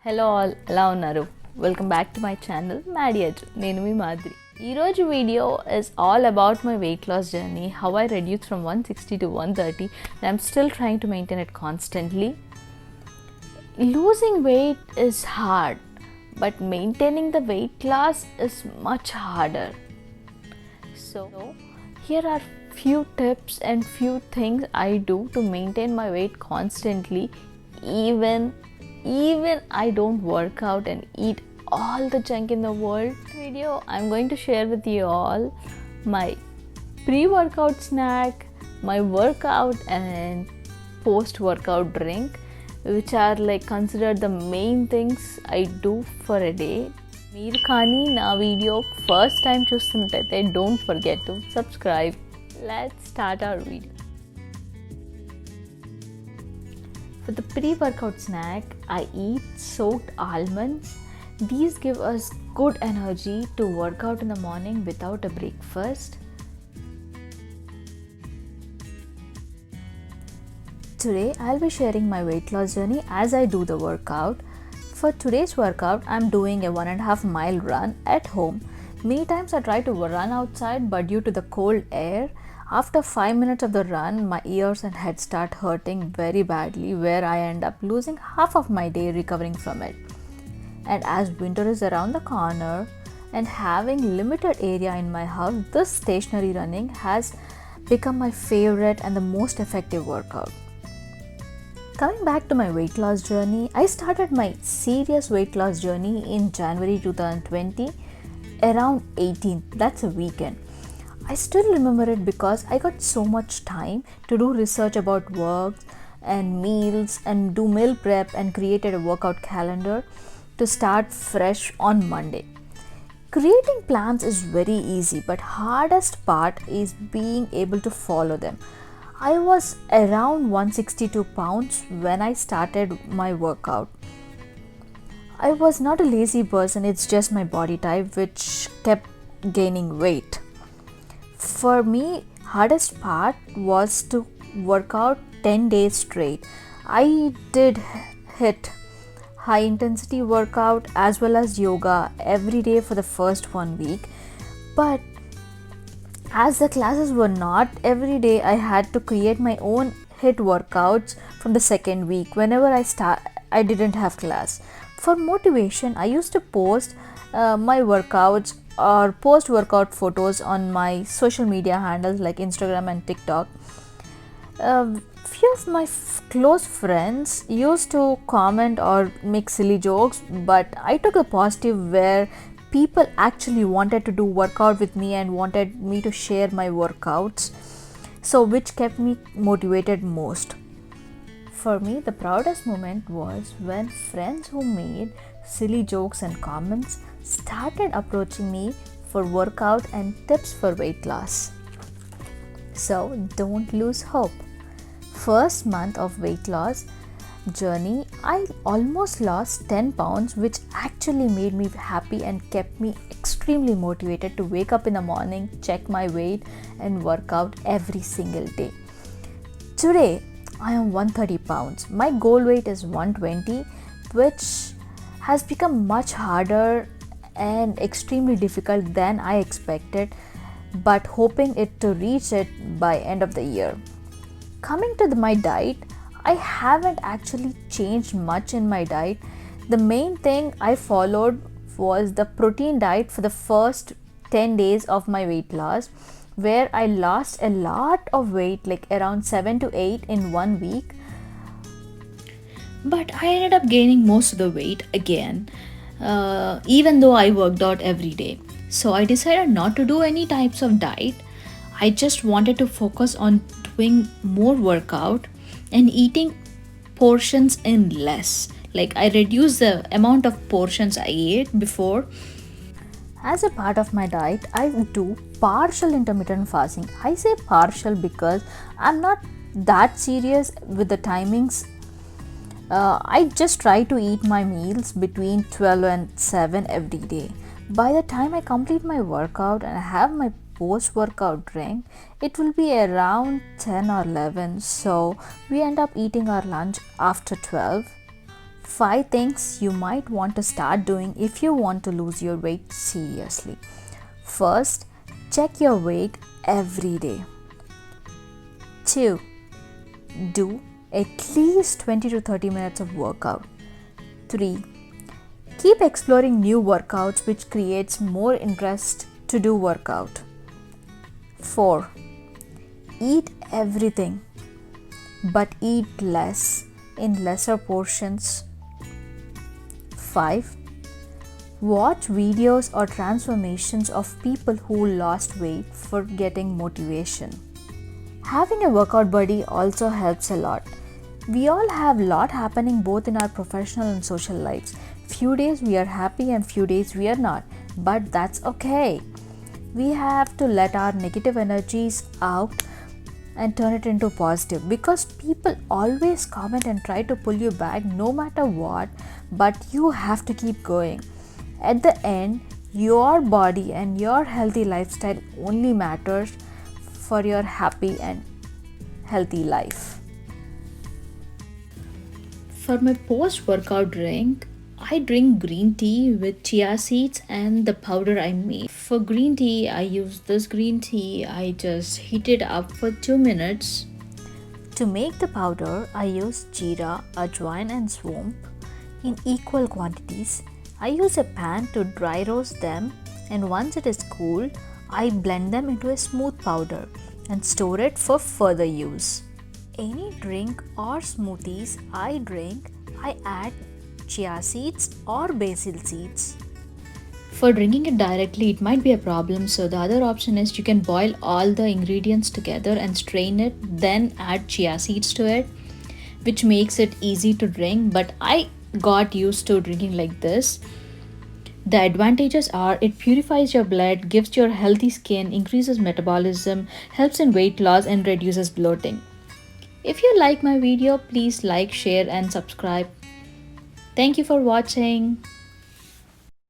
Hello all, ఎలా ఉన్నారు? Welcome back to my channel మ్యాడియాజు. నేను మీ మాదిరి. ఈరోజు video is all about my weight loss journey, how I reduce from 160 to 130 and I'm still trying to maintain it constantly. Losing weight is hard, but maintaining the weight loss is much harder. So here are few tips and few things I do to maintain my weight constantly, even I don't work out and eat all the junk in the world. Video I'm going to share with you all my pre-workout snack, my workout and post-workout drink, which are like considered the main things I do for a day. మీరు కానీ నా video first time చూస్తున్నట్టయితే don't forget to subscribe. Let's start our video. For the pre-workout snack, I eat soaked almonds. These give us good energy to work out in the morning without a breakfast. Today, I'll be sharing my weight loss journey as I do the workout. For today's workout, I'm doing a 1.5 mile run at home. Many times I try to run outside, but due to the cold air, after 5 minutes of the run, my ears and head start hurting very badly, where I end up losing half of my day recovering from it. And as winter is around the corner and having limited area in my house, this stationary running has become my favorite and the most effective workout. Coming back to my weight loss journey, I started my serious weight loss journey in January 2020, around 18th. That's a weekend. I still remember it because I got so much time to do research about work and meals and do meal prep and created a workout calendar to start fresh on Monday. Creating plans is very easy, but hardest part is being able to follow them. I was around 162 pounds when I started my workout. I was not a lazy person, it's just my body type which kept gaining weight. For me, hardest part was to work out 10 days straight. I did hit high intensity workout as well as yoga every day for the first 1 week, but as the classes were not every day, I had to create my own HIIT workouts from the second week whenever I didn't have class. For motivation, I used to post my workouts or post workout photos on my social media handles like Instagram and TikTok. Few of my close friends used to comment or make silly jokes, but I took a positive where people actually wanted to do workout with me and wanted me to share my workouts, so which kept me motivated most. For me, the proudest moment was when friends who made silly jokes and comments started approaching me for workout and tips for weight loss. So don't lose hope. First month of weight loss journey, I almost lost 10 pounds, which actually made me happy and kept me extremely motivated to wake up in the morning, check my weight and work out every single day. Today, I am 130 pounds. My goal weight is 120, which has become much harder and extremely difficult than I expected, but hoping it to reach it by end of the year. Coming to my diet, I haven't actually changed much in my diet. The main thing I followed was the protein diet for the first 10 days of my weight loss, where I lost a lot of weight, like around 7 to 8 in 1 week. But I ended up gaining most of the weight again, even though I worked out every day. So I decided not to do any types of diet. I just wanted to focus on doing more workout and eating portions in less. Like I reduced the amount of portions I ate before. As a part of my diet, I do partial intermittent fasting. I say partial because I'm not that serious with the timings. I just try to eat my meals between 12 and 7 every day. By the time I complete my workout and I have my post-workout drink, it will be around 10 or 11. So we end up eating our lunch after 12. 5 things you might want to start doing if you want to lose your weight seriously. First, check your weight every day. 2. Do at least 20 to 30 minutes of workout. 3. Keep exploring new workouts which creates more interest to do workout. 4. Eat everything but eat less in lesser portions. 5. Watch videos or transformations of people who lost weight for getting motivation. Having a workout buddy also helps a lot. We all have a lot happening both in our professional and social lives. Few days we are happy and few days we are not, but that's okay. We have to let our negative energies out and turn it into positive, because people always comment and try to pull you back no matter what, but you have to keep going. At the end, your body and your healthy lifestyle only matters for your happy and healthy life. For my post-workout drink, I drink green tea with chia seeds and the powder I made. For green tea, I use this green tea. I just heat it up for 2 minutes. To make the powder, I use jeera, ajwain and swamp in equal quantities. I use a pan to dry roast them, and once it is cool, I blend them into a smooth powder and store it for further use. Any drink or smoothies I drink, I add chia seeds or basil seeds. For drinking it directly, it might be a problem, so the other option is you can boil all the ingredients together and strain it, then add chia seeds to it, which makes it easy to drink. But I got used to drinking like this. The advantages are it purifies your blood, gives your healthy skin, increases metabolism, helps in weight loss, and reduces bloating. If you like my video, please like, share, and subscribe. Thank you for watching.